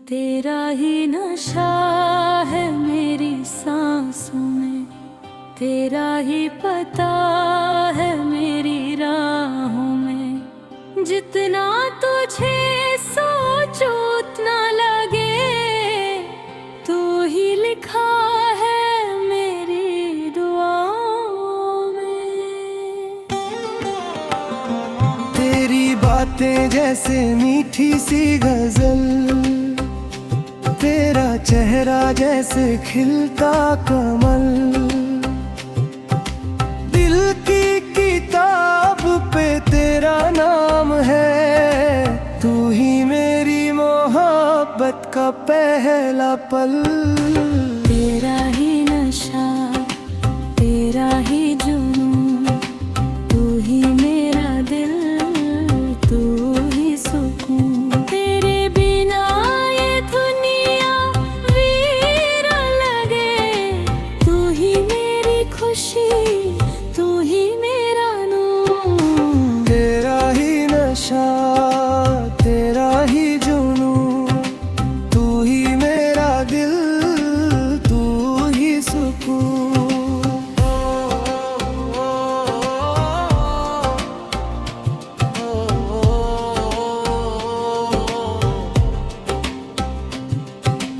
तेरा ही नशा है मेरी सांसों में, तेरा ही पता है मेरी राहों में। जितना तुझे सोचो उतना लगे, तू ही लिखा है मेरी दुआओं में। तेरी बातें जैसे मीठी सी गजल, तेरा चेहरा जैसे खिलता कमल। दिल की किताब पे तेरा नाम है, तू ही मेरी मोहब्बत का पहला पल। तेरा ही नशा, तेरा ही जुनून, तू ही मेरा दिल, तू ही सुकून। तेरे बिना ये दुनिया वीरा लगे, तू ही मेरी खुशी, तू ही मेरा नूर। तेरा ही नशा, तेरा ही जुनून, तू ही मेरा दिल, तू ही सुकून।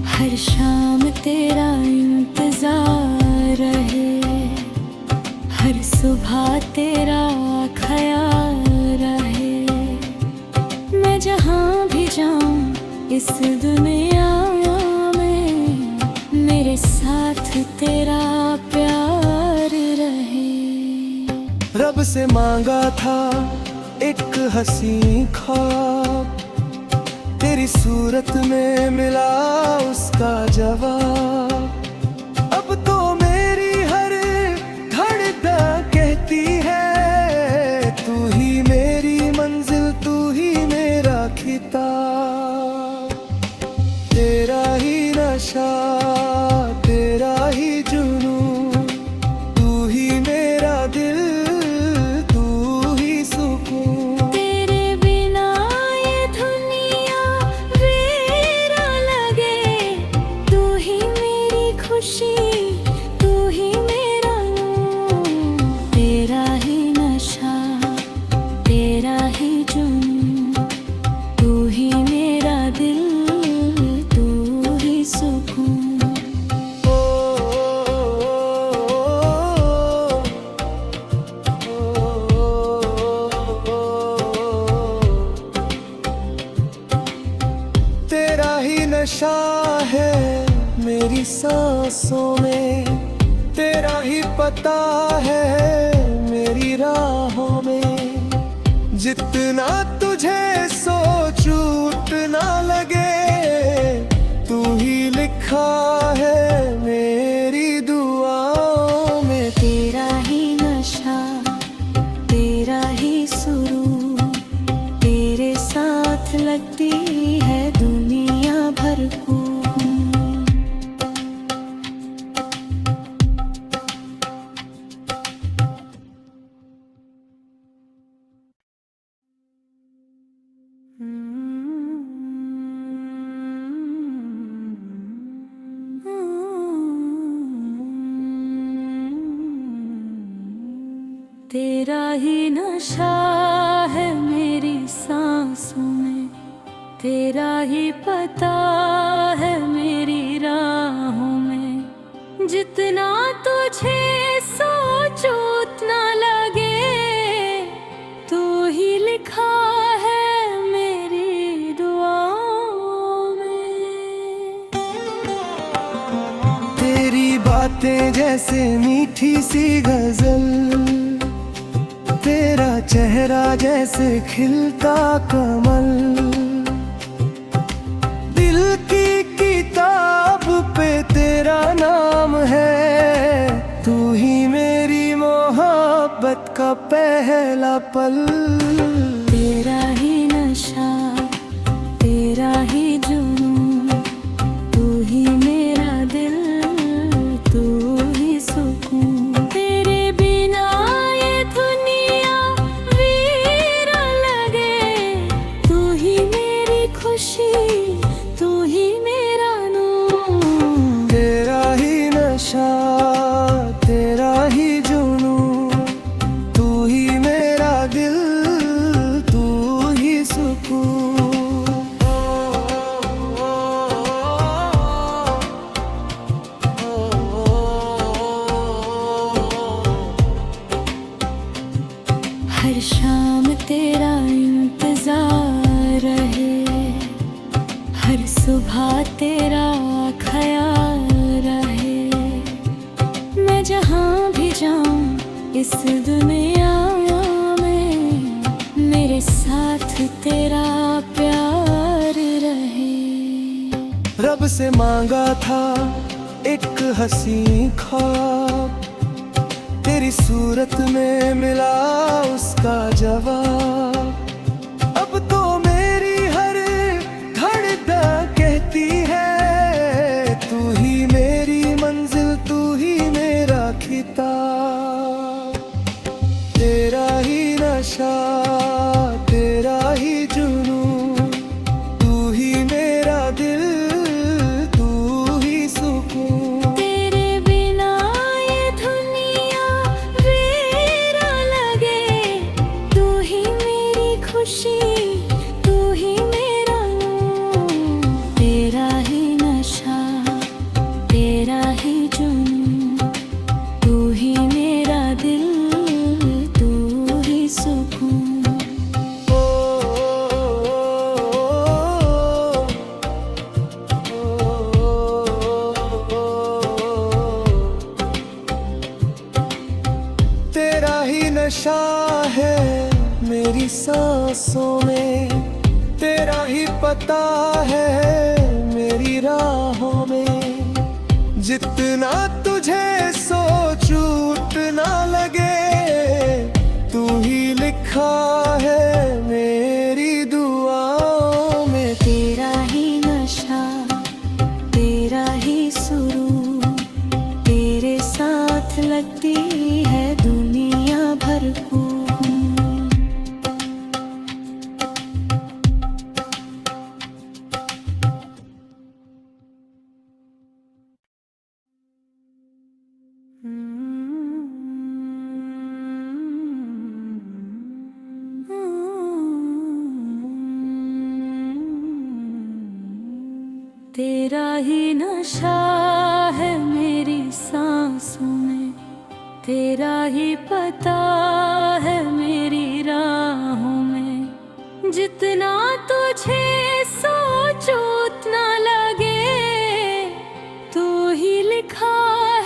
हर शाम तेरा इंतजार रहे, हर सुबह तेरा ख्याल रहे। मैं जहाँ भी जाऊँ इस दुनिया में, मेरे साथ तेरा प्यार रहे। रब से मांगा था एक हंसी ख्वाब, तेरी सूरत में मिला उसका जवाब। अब तो मेरी हर धड़कन कहती है, तू ही मेरी मंजिल, तू ही मेरा खिताब। तेरा ही नशा, तेरा ही जुनून, तू ही मेरा दिल, तू ही सुकून। तेरे बिना ये दुनिया वीरा लगे, तू ही मेरी खुशी, तू ही मेरा नूर। तेरा ही नशा, तेरा ही जुनून, तू ही मेरा दिल, तू ही सुकून। तेरा ही नशा है मेरी सांसों में, तेरा ही पता है मेरी राहों में। जितना तुझे सोचूं उतना लगे, तू ही लिखा है मेरी दुआओं में। तेरा ही नशा, तेरा ही सुरूर, तेरे साथ लगती है दुनिया भर को। तेरा ही नशा है मेरी सांसों में, तेरा ही पता है मेरी राहों में। जितना तुझे सोचो उतना लगे, तू ही लिखा है मेरी दुआओं में। तेरी बातें जैसे मीठी सी गजल, तेरा चेहरा जैसे खिलता कमल। दिल की किताब पे तेरा नाम है, तू ही मेरी मोहब्बत का पहला पल। तेरा ही नशा, तेरा ही जुनून, तू ही मेरा दिल, तू ही सुकून। तेरे बिना ये दुनिया वीरा लगे, तू ही मेरी खुशी, तू ही जाऊं इस दुनिया में, मेरे साथ तेरा प्यार रहे। रब से मांगा था एक हंसी ख्वाब, तेरी सूरत में मिला उसका जवाब। अब तो मेरी हर धड़कन कहती है, तू ही मेरी मंजिल, तू ही मेरा खिताब। तेरा ही नशा, तेरा ही जुनून, तू ही मेरा दिल, तू ही सुकून। तेरे बिना ये दुनिया वीरा लगे, तू ही मेरी खुशी, तू ही मेरा नूर। तेरा ही नशा, तेरा ही जुनून, तू ही मेरा दिल, तू ही सुकून। तेरा ही नशा है मेरी सांसों में, तेरा ही पता है मेरी राहों में। जितना तुझे सोचूं उतना लगे, तू ही लिखा है मेरी दुआओं में। तेरा ही नशा, तेरा ही सुरूर, तेरे साथ लगती है दुनिया भरपूर। तेरा ही नशा है मेरी सांसों में, तेरा ही पता है मेरी राहों में। जितना तुझे सोचो उतना लगे, तू ही लिखा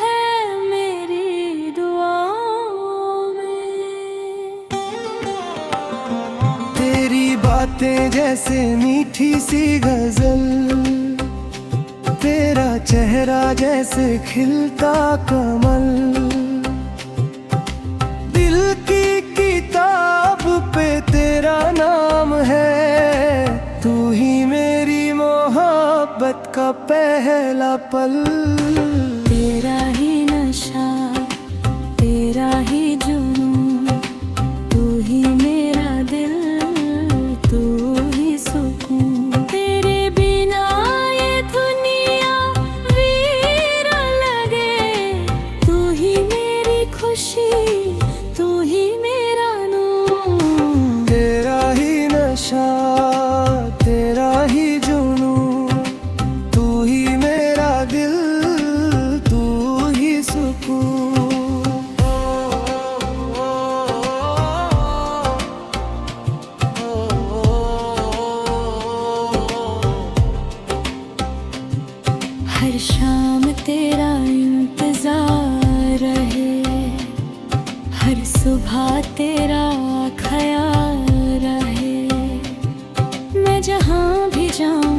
है मेरी दुआओं में। तेरी बातें जैसे मीठी सी गजल, तेरा चेहरा जैसे खिलता कमल। दिल की किताब पे तेरा नाम है, तू ही मेरी मोहब्बत का पहला पल। तेरा ही नशा, तेरा ही जुनून, तू ही मेरा दिल, तू ही सुकून। तेरे बिना ये दुनिया वीरा लगे, तू ही मेरी खुशी, तू ही मेरा नूर। तेरा ही नशा, तेरा ही जुनून, तू ही मेरा दिल, तू ही सुकून। हर शाम तेरा इंतजार रहे, हर सुबह तेरा ख्याल रहे। मैं जहाँ भी जाऊं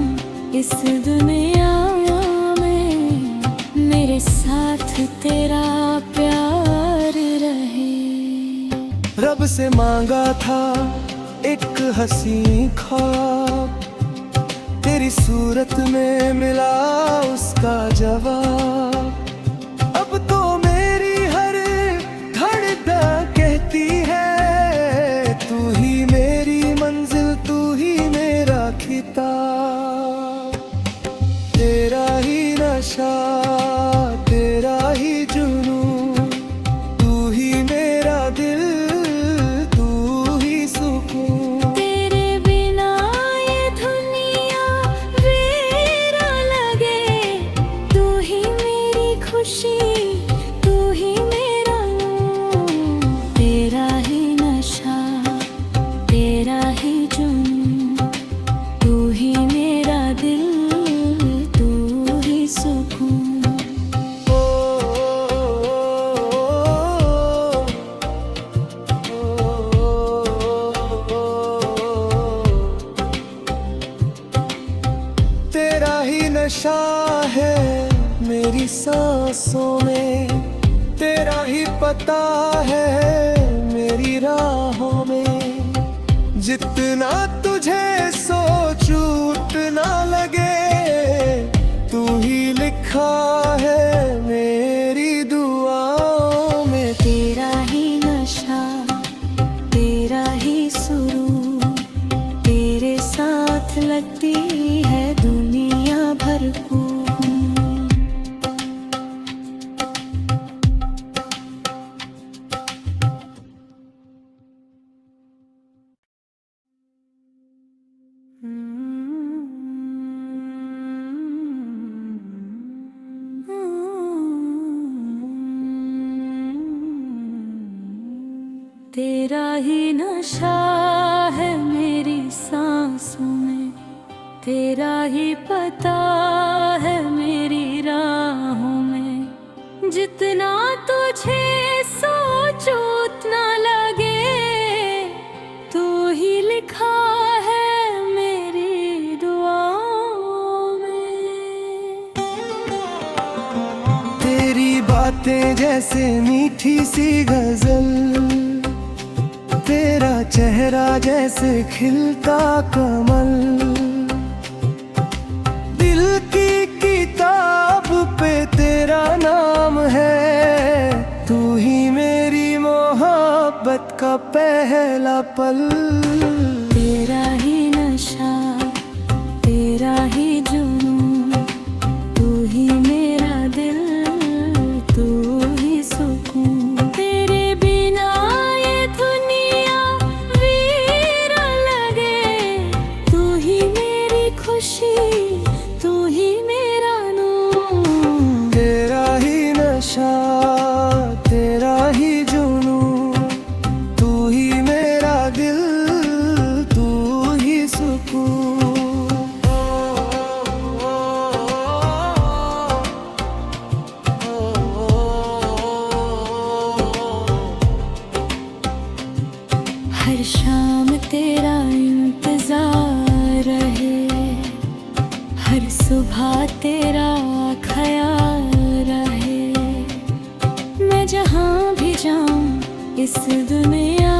इस दुनिया में, मेरे साथ तेरा प्यार रहे। रब से मांगा था एक हंसी ख्वाब, तेरी सूरत में मिला उसका जवाब। अब तो मेरी हर धड़कन कहती है, तू ही मेरी मंजिल, तू ही मेरा खिताब। तेरा ही नशा, तेरा ही जुनून, तू ही मेरा दिल, तू ही सुकून। तेरे बिना ये दुनिया वीरा लगे, तू ही मेरी खुशी, तू ही मेरा नूर। तेरा ही नशा, तेरा ही जुनून, तू ही मेरा दिल, तू ही सुकून। सांसों में, तेरा ही पता है मेरी राहों में। जितना तुझे सोचूं उतना लगे, तू ही लिखा है मेरी दुआओं में। तेरा ही नशा, तेरा ही सुरूर, तेरे साथ लगती है दुनिया भरपूर। तेरा ही नशा है मेरी सांसों में, तेरा ही पता है मेरी राहों में। जितना तुझे सोचो उतना लगे, तू ही लिखा है मेरी दुआओं में। तेरी बातें जैसे मीठी सी गजल, तेरा चेहरा जैसे खिलता कमल। दिल की किताब पे तेरा नाम है, तू ही मेरी मोहब्बत का पहला पल। तेरा ही नशा, तेरा ही जुनून, तू ही मेरा दिल, तू ही सुकून। तेरे बिना ये दुनिया वीरा लगे, तू ही मेरी खुशी, तू ही मेरा नूर। तेरा ही नशा, तेरा ही जुनून, तू ही मेरा दिल, तू ही सुकून। हर शाम तेरा इंतजार रहे, हर सुबह तेरा ख्याल रहे। मैं जहाँ भी जाऊँ इस दुनिया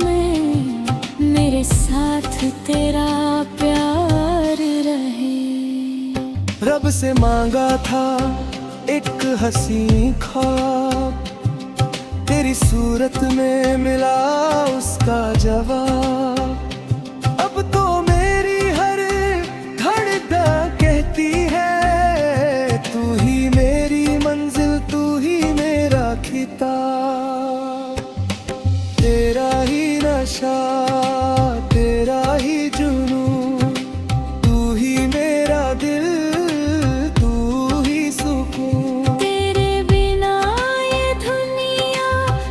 में, मेरे साथ तेरा प्यार रहे। रब से मांगा था एक हंसी ख्वाब, तेरी सूरत में मिला उसका जवाब। अब तो मेरी हर धड़कन कहती है, तू ही मेरी मंजिल, तू ही मेरा खिताब। तेरा ही नशा, तेरा ही जुनून, तू ही मेरा दिल, तू ही सुकून। तेरे बिना ये दुनिया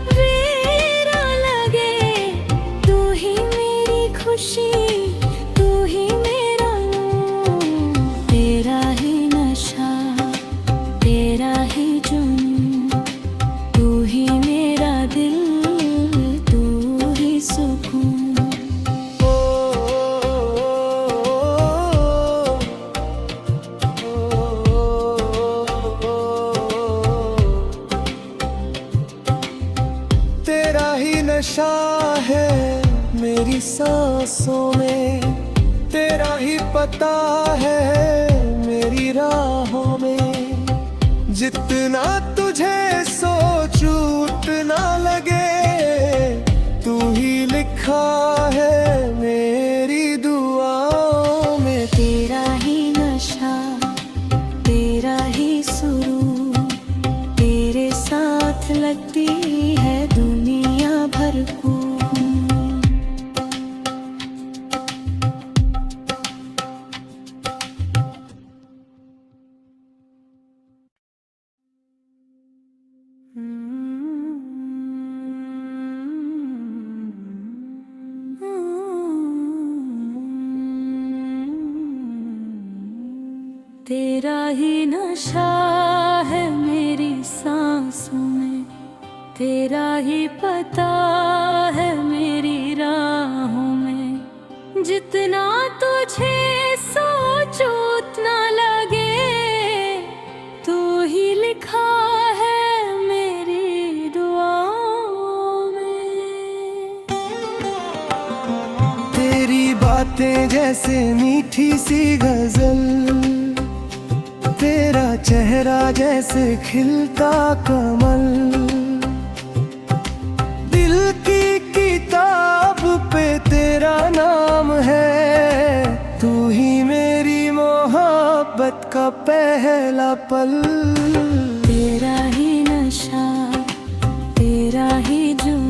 वीरा लगे, तू ही मेरी खुशी, तू ही मेरा नूर। तेरा ही नशा, तेरा ही जुनून, तू ही मेरा दिल, तू ही सुकून। तेरा ही नशा है मेरी सांसों में, तेरा ही पता है मेरी राहों में। जितना तुझे सोचूं उतना लगे, तू ही लिखा है मेरी दुआओं में। तेरा ही नशा, तेरा ही सुरूर, तेरे साथ लगती है दुनिया भरपूर। तेरा ही नशा है मेरी सांसों में, तेरा ही पता है मेरी राहों में। जितना तुझे सोचो उतना लगे, तू ही लिखा है मेरी दुआओं में। तेरी बातें जैसे मीठी सी गजल, तेरा चेहरा जैसे खिलता कमल। दिल की किताब पे तेरा नाम है, तू ही मेरी मोहब्बत का पहला पल। तेरा ही नशा, तेरा ही जुनून,